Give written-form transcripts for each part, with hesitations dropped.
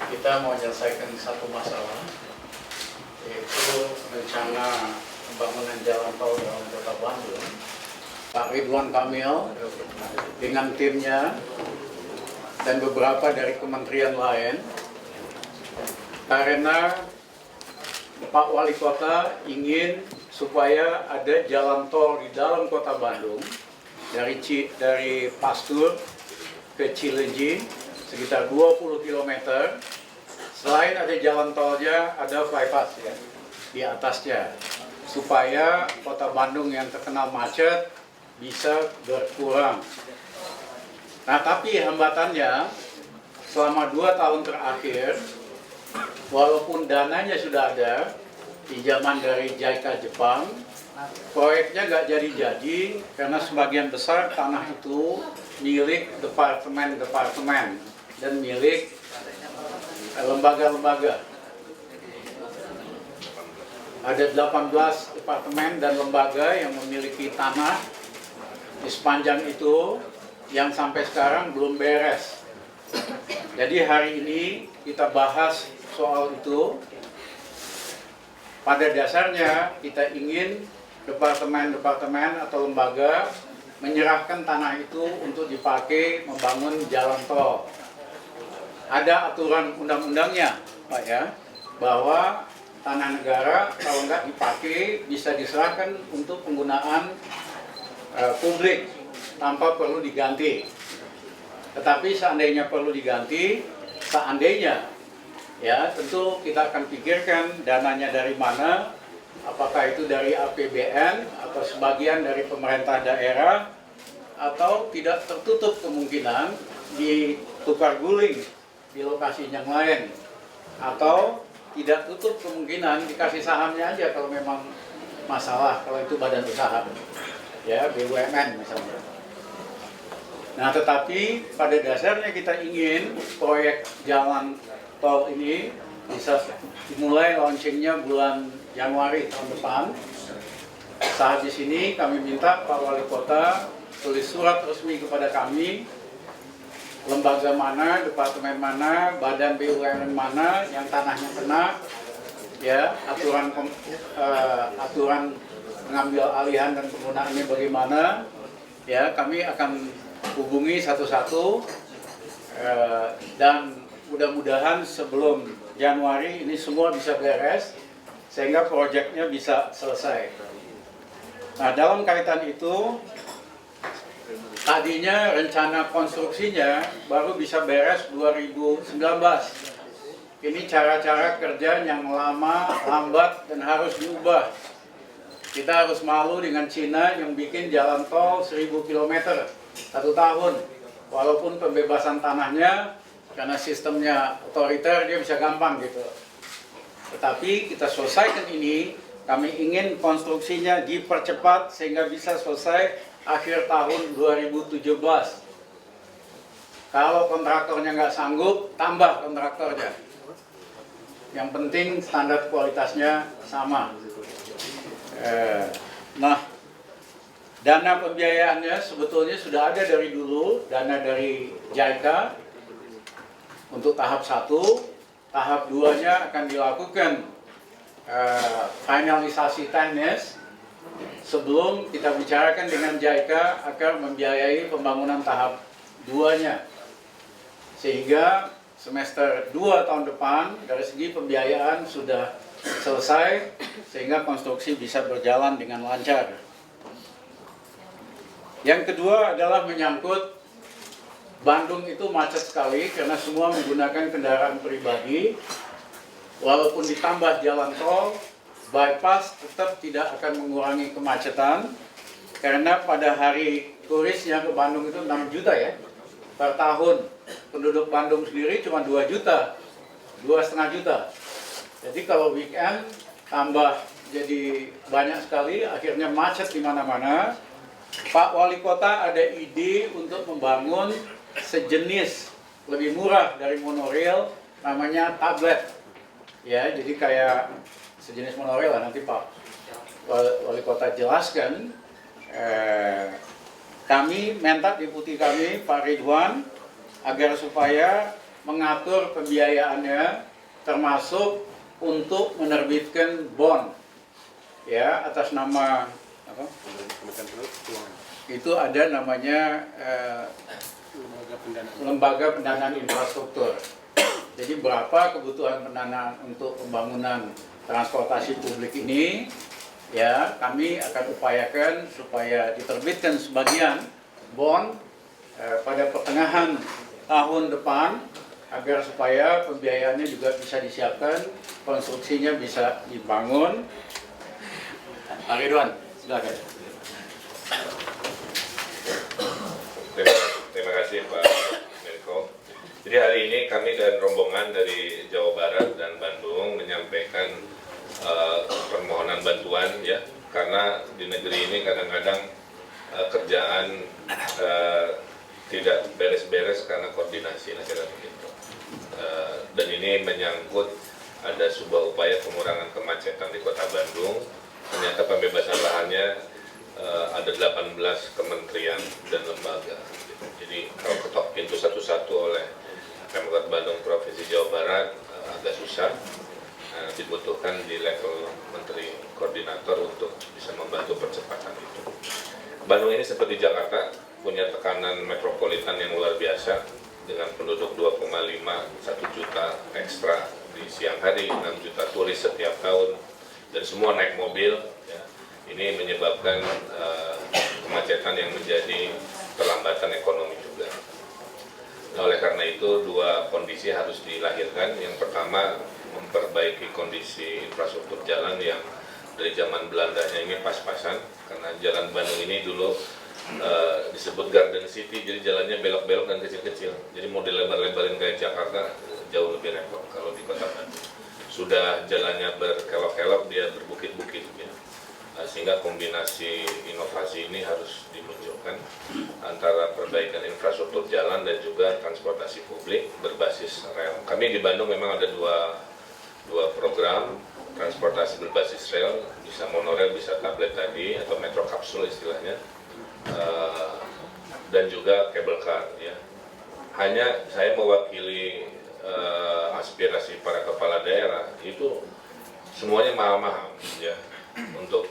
Kita mau menyelesaikan satu masalah, yaitu rencana pembangunan jalan tol dalam Kota Bandung. Pak Ridwan Kamil dengan timnya dan beberapa dari kementerian lain, karena Pak Wali Kota ingin supaya ada jalan tol di dalam Kota Bandung dari Pastur ke Cileunyi sekitar 20 km. Selain ada jalan tolnya, ada bypass ya di atasnya, supaya Kota Bandung yang terkenal macet bisa berkurang. Nah, tapi hambatannya selama 2 tahun terakhir, walaupun dananya sudah ada, pinjaman dari JICA Jepang, proyeknya nggak jadi-jadi karena sebagian besar tanah itu milik departemen-departemen dan milik lembaga-lembaga. Ada 18 departemen dan lembaga yang memiliki tanah di sepanjang itu yang sampai sekarang belum beres. Jadi hari ini kita bahas soal itu. Pada dasarnya kita ingin departemen-departemen atau lembaga menyerahkan tanah itu untuk dipakai membangun jalan tol. Ada aturan undang-undangnya, Pak ya, bahwa tanah negara kalau nggak dipakai bisa diserahkan untuk penggunaan publik tanpa perlu diganti. Tetapi seandainya perlu diganti, ya tentu kita akan pikirkan dananya dari mana, apakah itu dari APBN atau sebagian dari pemerintah daerah, atau tidak tertutup kemungkinan ditukar guling di lokasi yang lain, atau tidak tutup kemungkinan dikasih sahamnya aja kalau memang masalah, kalau itu badan usaha ya, BUMN misalnya. Nah, tetapi pada dasarnya kita ingin proyek jalan tol ini bisa dimulai launchingnya bulan Januari tahun depan. Saat di sini kami minta Pak Wali Kota tulis surat resmi kepada kami, lembaga mana, departemen mana, badan BUMN mana yang tanahnya kena, ya aturan pengambil alihan dan penggunaannya bagaimana, ya kami akan hubungi satu-satu dan mudah-mudahan sebelum Januari ini semua bisa beres sehingga proyeknya bisa selesai. Nah, dalam kaitan itu tadinya rencana konstruksinya baru bisa beres 2019. Ini cara-cara kerja yang lama, lambat dan harus diubah. Kita harus malu dengan Cina yang bikin jalan tol 1000 km 1 tahun. Walaupun pembebasan tanahnya karena sistemnya otoriter dia bisa gampang gitu. Tetapi kita selesaikan ini, kami ingin konstruksinya dipercepat sehingga bisa selesai akhir tahun 2017. Kalau kontraktornya nggak sanggup, tambah kontraktornya. Yang penting standar kualitasnya sama. Nah, dana pembiayaannya sebetulnya sudah ada dari dulu, dana dari JICA untuk tahap 1, tahap 2-nya akan dilakukan finalisasi teknis sebelum kita bicarakan dengan JICA agar membiayai pembangunan tahap 2-nya. Sehingga semester 2 tahun depan dari segi pembiayaan sudah selesai sehingga konstruksi bisa berjalan dengan lancar. Yang kedua adalah menyangkut Bandung itu macet sekali karena semua menggunakan kendaraan pribadi. Walaupun ditambah jalan tol, bypass tetap tidak akan mengurangi kemacetan karena pada hari turisnya ke Bandung itu 6 juta ya per tahun. Penduduk Bandung sendiri cuma 2 juta, 2,5 juta. Jadi kalau weekend tambah jadi banyak sekali, akhirnya macet di mana-mana. Pak Wali Kota ada ide untuk membangun sejenis lebih murah dari monorail, namanya tablet. Ya, jadi kayak sejenis monorail lah, nanti Pak Wali Kota jelaskan. kami minta deputi kami Pak Ridwan agar supaya mengatur pembiayaannya, termasuk untuk menerbitkan bond ya atas nama apa? Itu ada namanya lembaga pendanaan infrastruktur. Jadi berapa kebutuhan pendanaan untuk pembangunan transportasi publik ini, ya kami akan upayakan supaya diterbitkan sebagian bond pada pertengahan tahun depan agar supaya pembiayaannya juga bisa disiapkan, konstruksinya bisa dibangun. Pak Ridwan, silakan. Terima kasih Pak Menko. Jadi hari ini kami dan rombongan dari Jawa Barat dan Bandung menyampaikan permohonan bantuan ya, karena di negeri ini kadang-kadang kerjaan tidak beres-beres karena koordinasi, kira begitu. Dan ini menyangkut ada sebuah upaya pengurangan kemacetan di Kota Bandung. Ternyata pembebasan lahannya ada 18 kementerian dan lembaga. Jadi kalau ketok pintu satu-satu oleh Pemkot Bandung Provinsi Jawa Barat agak susah. Dibutuhkan di level menteri koordinator untuk bisa membantu percepatan itu. Bandung ini seperti Jakarta punya tekanan metropolitan yang luar biasa dengan penduduk 2,51 juta ekstra di siang hari, 6 juta turis setiap tahun, dan semua naik mobil. Ya. Ini menyebabkan kemacetan yang menjadi perlambatan ekonomi juga. Nah, oleh karena itu dua kondisi harus dilahirkan. Yang pertama, memperbaiki kondisi infrastruktur jalan yang dari zaman Belandanya ini pas-pasan, karena jalan Bandung ini dulu disebut Garden City, jadi jalannya belok-belok dan kecil-kecil. Jadi mau dilebar-lebarin kayak Jakarta jauh lebih repot kalau di Kota Bandung. Sudah jalannya berkelok-kelok, dia berbukit-bukit ya. Sehingga kombinasi inovasi ini harus dimunculkan antara perbaikan infrastruktur jalan dan juga transportasi publik berbasis rel. Kami di Bandung memang ada dua program transportasi berbasis rel, bisa monorail, bisa tablet tadi atau metro kapsul istilahnya, dan juga cable car ya. Hanya saya mewakili aspirasi para kepala daerah, itu semuanya mahal-mahal ya. Untuk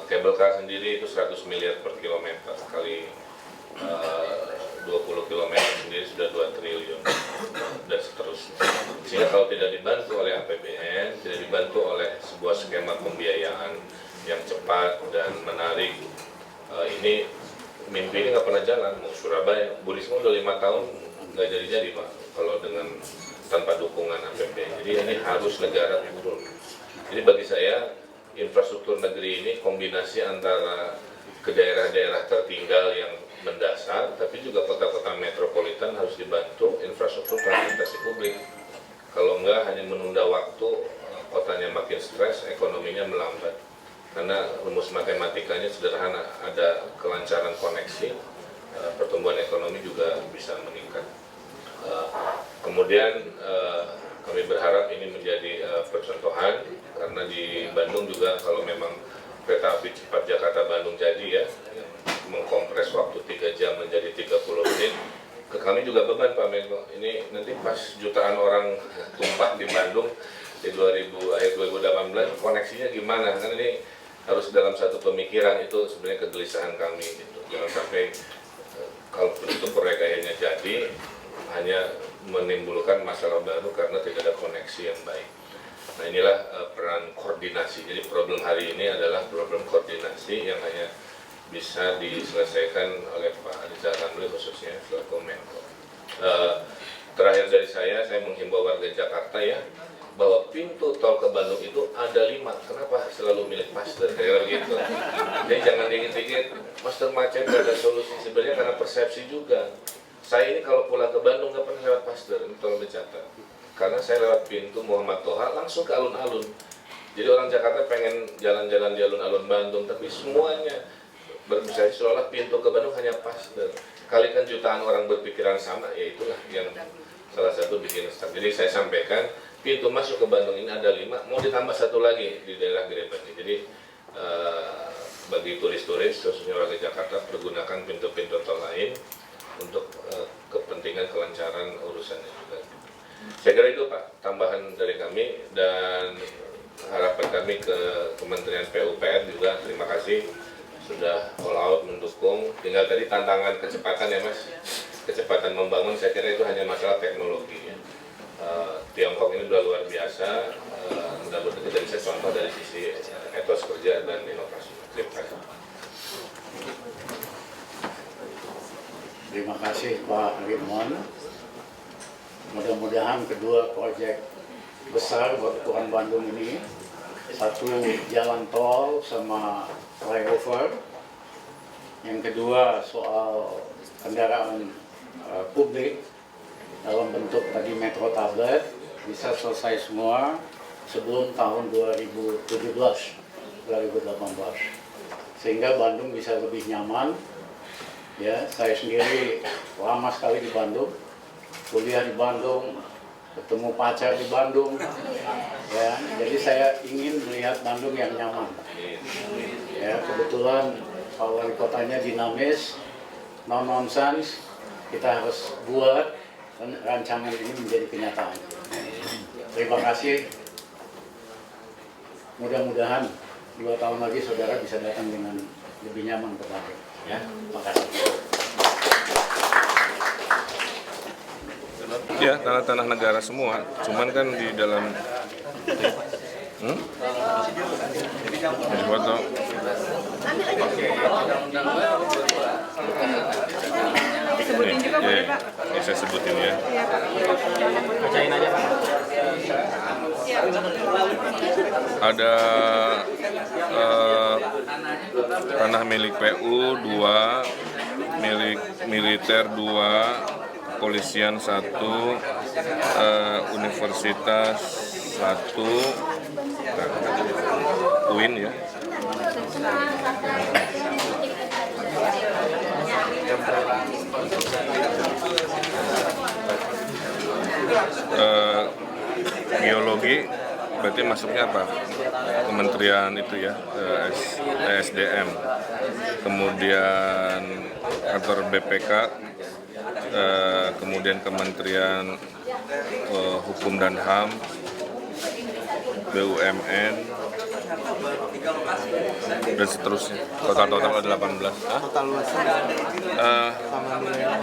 cable car sendiri itu 100 miliar per kilometer, kali 20 km sendiri sudah 2 triliun dan seterusnya. Sehingga kalau tidak dibantu oleh APBN, tidak dibantu oleh sebuah skema pembiayaan yang cepat dan menarik, ini mimpi ini nggak pernah jalan. Mau Surabaya, Bu Risma udah 5 tahun nggak jadi-jadi Pak, kalau dengan tanpa dukungan APBN. Jadi ini harus negara turun. Jadi bagi saya infrastruktur negeri ini kombinasi antara ke daerah-daerah tertinggal yang mendasar, tapi juga kota-kota metropolitan harus dibantu infrastruktur transportasi publik. Kalau enggak hanya menunda waktu, kotanya makin stres, ekonominya melambat. Karena rumus matematikanya sederhana, ada kelancaran koneksi, pertumbuhan ekonomi juga bisa meningkat. Kemudian kami berharap ini menjadi percontohan, karena di Bandung juga kalau memang kereta api cepat Jakarta-Bandung jadi ya, mengkompres waktu 3 jam menjadi 30 menit, ke kami juga beban Pak Menko. Ini nanti pas jutaan orang tumpah di Bandung di akhir 2018, koneksinya gimana? Kan ini harus dalam satu pemikiran, itu sebenarnya kegelisahan kami gitu. Jangan sampai kalau itu proyek jadi hanya menimbulkan masalah baru karena tidak ada koneksi yang baik. Nah inilah peran koordinasi. Jadi problem hari ini adalah problem koordinasi yang hanya bisa diselesaikan oleh Pak Rizal Ramli khususnya selaku Menko. Terakhir dari saya menghimbau warga Jakarta ya, bahwa pintu tol ke Bandung itu ada 5. Kenapa selalu milih Pasteur kayak gitu? Jadi jangan dikit-dikit Pasteur macet, gak ada solusi. Sebenarnya karena persepsi juga. Saya ini kalau pulang ke Bandung nggak pernah lewat Pasteur, ini tolong dicatat. Karena saya lewat pintu Muhammad Toha langsung ke alun-alun. Jadi orang Jakarta pengen jalan-jalan di alun-alun Bandung, tapi semuanya berbicara seolah pintu ke Bandung hanya Pasteur. Kalikan jutaan orang berpikiran sama, ya itulah yang salah satu bikin stuck. Jadi saya sampaikan pintu masuk ke Bandung ini ada 5, mau ditambah 1 lagi di daerah Grebek. Jadi bagi turis-turis khususnya warga Jakarta pergunakan pintu-pintu tol lain untuk kepentingan kelancaran urusannya juga. Saya kira itu Pak tambahan dari kami, dan harapan kami ke Kementerian PUPR juga terima kasih sudah all out mendukung. Tinggal tadi tantangan kecepatan ya Mas, kecepatan membangun saya kira itu hanya masalah teknologi ya. Tiongkok ini sudah luar biasa, mudah-mudahan kita bisa contoh dari sisi etos kerja dan inovasi. Terima kasih. Terima kasih Pak Rimon. Mudah-mudahan kedua proyek besar buat Ukuran Bandung ini, satu jalan tol sama flyover, yang kedua soal kendaraan publik dalam bentuk tadi metro tablet bisa selesai semua sebelum tahun 2017-2018, sehingga Bandung bisa lebih nyaman. Ya, saya sendiri lama sekali di Bandung, kuliah di Bandung, ketemu pacar di Bandung, ya, jadi saya ingin melihat Bandung yang nyaman. Ya, kebetulan Pak Wali Kotanya dinamis, no nonsense, kita harus buat rancangan ini menjadi kenyataan. Terima kasih. Mudah-mudahan 2 tahun lagi saudara bisa datang dengan lebih nyaman ke Bandung. Ya, terima kasih. Ya, tanah-tanah negara semua, cuman kan di dalam foto. Sebutin juga boleh Pak? Ya, saya sebutin ya. Iya Pak. Bacain aja Pak. Ada tanah milik PU 2, milik militer 2, kepolisian 1, universitas 1, UIN ya. Geologi berarti masuknya apa? Kementerian itu ya, ESDM, kemudian kantor BPK, kemudian Kementerian Hukum dan HAM, BUMN, dan seterusnya. Total ada 18. Total luasnya sama nilainya.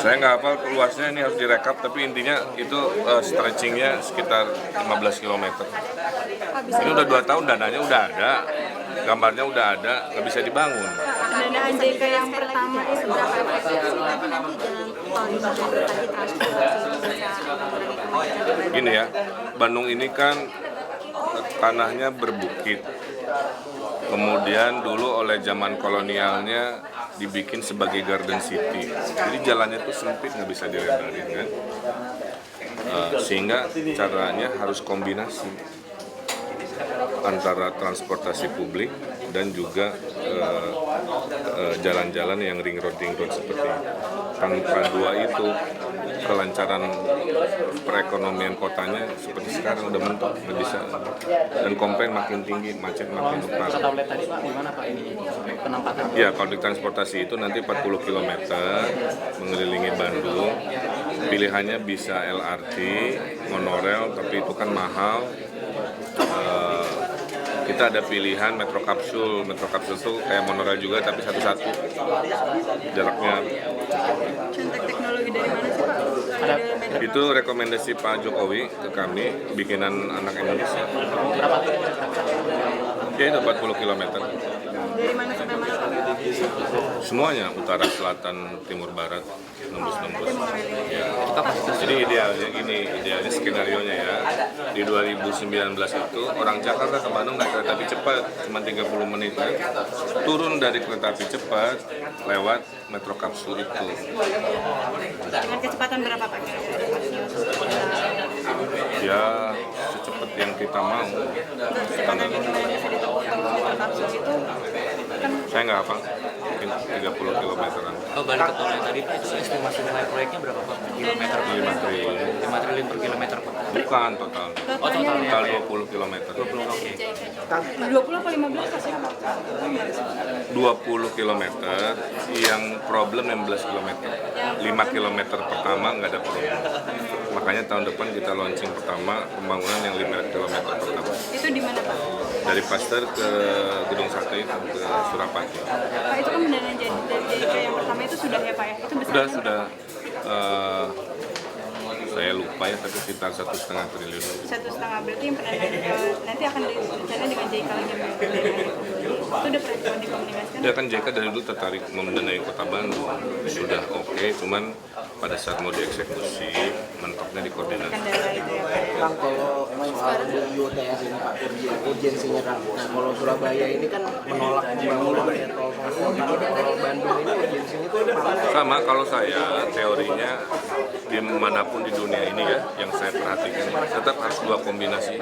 Saya nggak hafal luasnya, ini harus direkap, tapi intinya itu stretchingnya sekitar 15 km. Ini udah 2 tahun, dananya udah ada, gambarnya udah ada, nggak bisa dibangun. Dana AJK yang pertama itu berapa efektif? Tapi nanti jalan tol itu tadi transportasi bisa. Gini ya, Bandung ini kan tanahnya berbukit. Kemudian dulu oleh zaman kolonialnya dibikin sebagai garden city. Jadi jalannya tuh sempit, nggak bisa dilebarin kan. Sehingga caranya harus kombinasi antara transportasi publik dan juga jalan-jalan yang ring road seperti itu. Tanpa dua itu, kelancaran perekonomian kotanya seperti sekarang udah mentok, nggak bisa. Dan komplain makin tinggi, macet makin parah. Tablet tadi Pak, gimana Pak ini penempatan? Ya, public transportasi itu nanti 40 km mengelilingi Bandung. Pilihannya bisa LRT, monorail, tapi itu kan mahal. Kita ada pilihan metro kapsul. Metro kapsul itu kayak monorail juga, tapi satu-satu. Jaraknya. Contek teknologi dari mana sih Pak? Itu rekomendasi Pak Jokowi ke kami, bikinan anak Indonesia. Berapa? Ya itu 40 km. Dari mana sampai mana Pak? Semuanya, utara, selatan, timur, barat, nembus-nembus. Ya. Kita pasti Jadi idealnya skenario-nya ya, di 2019 itu orang Jakarta ke Bandung naik kereta api cepat, cuma 30 menit kan. Turun dari kereta api cepat lewat metro kapsul itu. Dengan kecepatan berapa Pak? Ya, secepat yang kita mau. Karena di mana bisa ditemukan metro kapsul itu kan Saya nggak hafal, mungkin 30 km-an. Oh, balik ke tol yang tadi Pak, itu estimasi nilai proyeknya berapa Pak? Kilometer? 5 triliun. 5 triliun per kilometer Pak. Bukan total. Totalnya Total 20 km. 20 apa 15 sih? 20 km, yang problem 15 km. 5 km pertama nggak ada problem. Makanya tahun depan kita launching pertama pembangunan yang 5 km pertama. Itu di mana Pak? Dari Pasteur ke Gedung Sate itu ke Surapati. Pak itu kan pendanaan JIK yang pertama itu sudah ya Pak ya? Itu besar. Sudah. Saya lupa ya, tapi sekitar 1,5 triliun. 1,5 berarti yang pendanaan nanti akan direncanakan dengan JIK lagi Pak? Itu udah pernah dikomunikasikan? Ya kan JK dari dulu tertarik mendanai Kota Bandung, sudah oke, cuman pada saat mau dieksekusi, mentoknya dikoordinasi. Kendala itu ya Pak? Kang, kalau soal UTS ini Pak, urgensinya Kang. Nah, kalau Surabaya ini kan menolak pembangunan ya tol transportasi. Kalau Bandung ini urgensinya itu mana? Sama kalau saya, teorinya dimanapun di dunia ini ya, yang saya perhatikan, tetap harus dua kombinasi.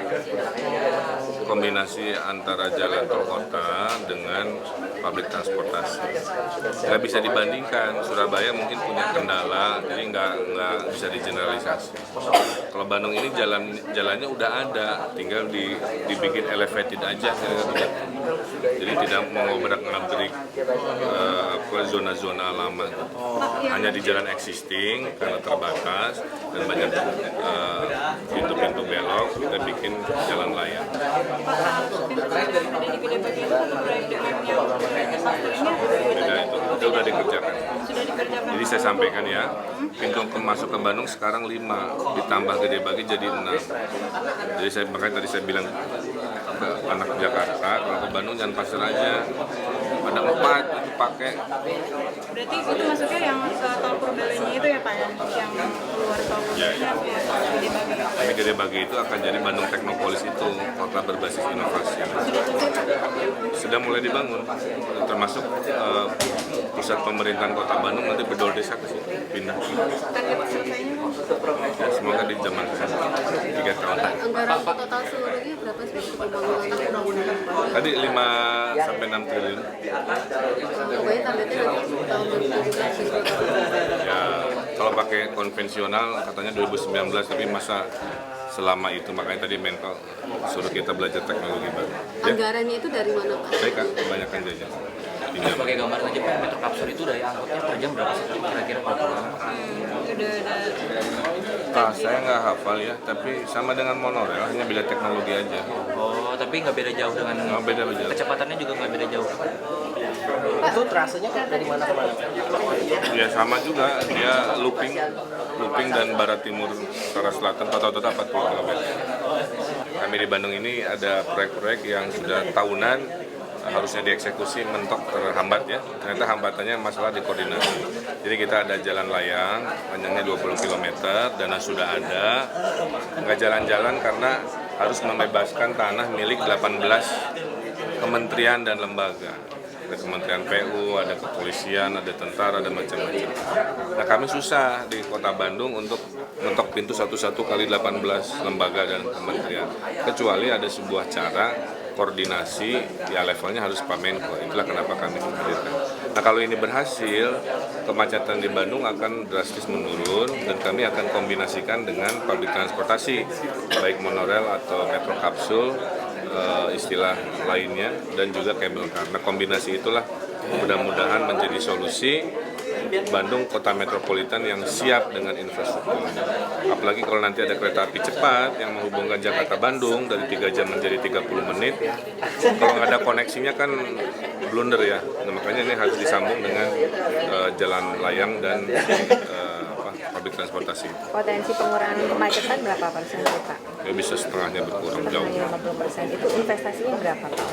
Kombinasi antara jalan tol kota dengan public transportasi. Nggak bisa dibandingkan, Surabaya mungkin punya kendala, jadi nggak bisa digeneralisasi. Kalau Bandung ini jalannya udah ada, tinggal dibikin elevated aja, jadi tidak mengobrak-abrik zona-zona lama. Hanya di jalan existing karena terbatas dan banyak pintu-pintu belok, kita bikin jalan layang. Beda itu udah dikerjakan. Jadi saya sampaikan ya, pintu masuk ke Bandung sekarang 5, ditambah Gede Bagi jadi 6. Jadi makanya tadi saya bilang ke anak Jakarta, kalau ke Bandung jangan pasir aja. Ada 4 itu pakai. Berarti itu masuknya yang tol Purbalingga itu ya Pak ya? Yang keluar tol Purbalingga Gede Bagi. Tapi Gede Bagi itu akan jadi Bandung Teknopolis itu, kota berbasis inovasi. Sudah mulai dibangun, termasuk pusat pemerintahan Kota Bandung nanti bedol desa ke situ, pindah. Target selesainya Ya, semoga di zaman 3 tahun. Anggaran total seluruhnya berapa sih untuk pembangunan? Tadi 5-6 triliun. Pokoknya targetnya nanti tahun 2017. Ya, kalau pakai konvensional katanya 2019, tapi masa selama itu, makanya tadi Menko suruh kita belajar teknologi baru. Ya, Anggarannya itu dari mana Pak? baik Kak, kebanyakan jajan. Sebagai gambaran aja Pak, Metro Kapsul itu dari angkotnya per jam berapa sih kira-kira kalau pulang? Saya nggak hafal ya, tapi sama dengan monorail, hanya beda teknologi aja. Oh, tapi nggak beda jauh dengan Nggak beda. kecepatannya juga nggak beda jauh. Itu trasenya kan dari mana ke mana? Ya sama juga, dia looping dan barat timur utara selatan, total 40 km. Kami di Bandung ini ada proyek-proyek yang sudah tahunan harusnya dieksekusi, mentok terhambat ya. Ternyata hambatannya masalah di koordinasi. Jadi kita ada jalan layang, panjangnya 20 km, dana sudah ada, nggak jalan-jalan karena harus membebaskan tanah milik 18 kementerian dan lembaga. Ada Kementerian PU, ada kepolisian, ada tentara, dan macam-macam. Nah kami susah di Kota Bandung untuk mentok pintu satu-satu kali 18 lembaga dan kementerian. Kecuali ada sebuah cara koordinasi, ya levelnya harus Pak Menko. Itulah kenapa kami hadirkan. Nah kalau ini berhasil, kemacetan di Bandung akan drastis menurun dan kami akan kombinasikan dengan public transportasi, baik monorail atau metro kapsul, istilah lainnya, dan juga kabel car. Nah kombinasi itulah mudah-mudahan menjadi solusi Bandung kota metropolitan yang siap dengan infrastruktur. Apalagi kalau nanti ada kereta api cepat yang menghubungkan Jakarta Bandung dari 3 jam menjadi 30 menit. Kalau nggak ada koneksinya kan blunder ya. Nah, makanya ini harus disambung dengan jalan layang dan public transportasi. Potensi pengurangan kemacetan berapa persen Pak? Ya bisa setengahnya berkurang jauh. 50%. Itu investasinya berapa Pak?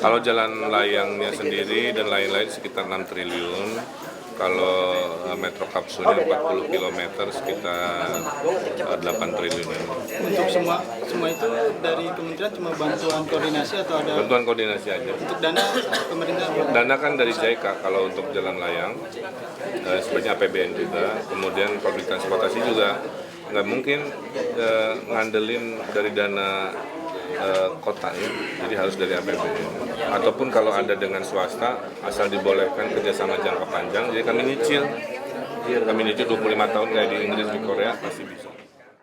Kalau jalan layangnya sendiri dan lain-lain sekitar 6 triliun. Kalau metro kapsulnya 40 km sekitar 8 triliun. Untuk semua itu dari kementerian cuma bantuan koordinasi atau ada Bantuan koordinasi aja. untuk dana pemerintah? Dana kan dari JIK kalau untuk jalan layang, sebenarnya APBN juga, kemudian public transportasi juga. Nggak mungkin ngandelin dari dana kota ya, jadi harus dari APBN. Ataupun kalau ada dengan swasta, asal dibolehkan kerjasama jangka panjang, jadi kami nyicil 25 tahun kayak di Inggris, di Korea, pasti bisa.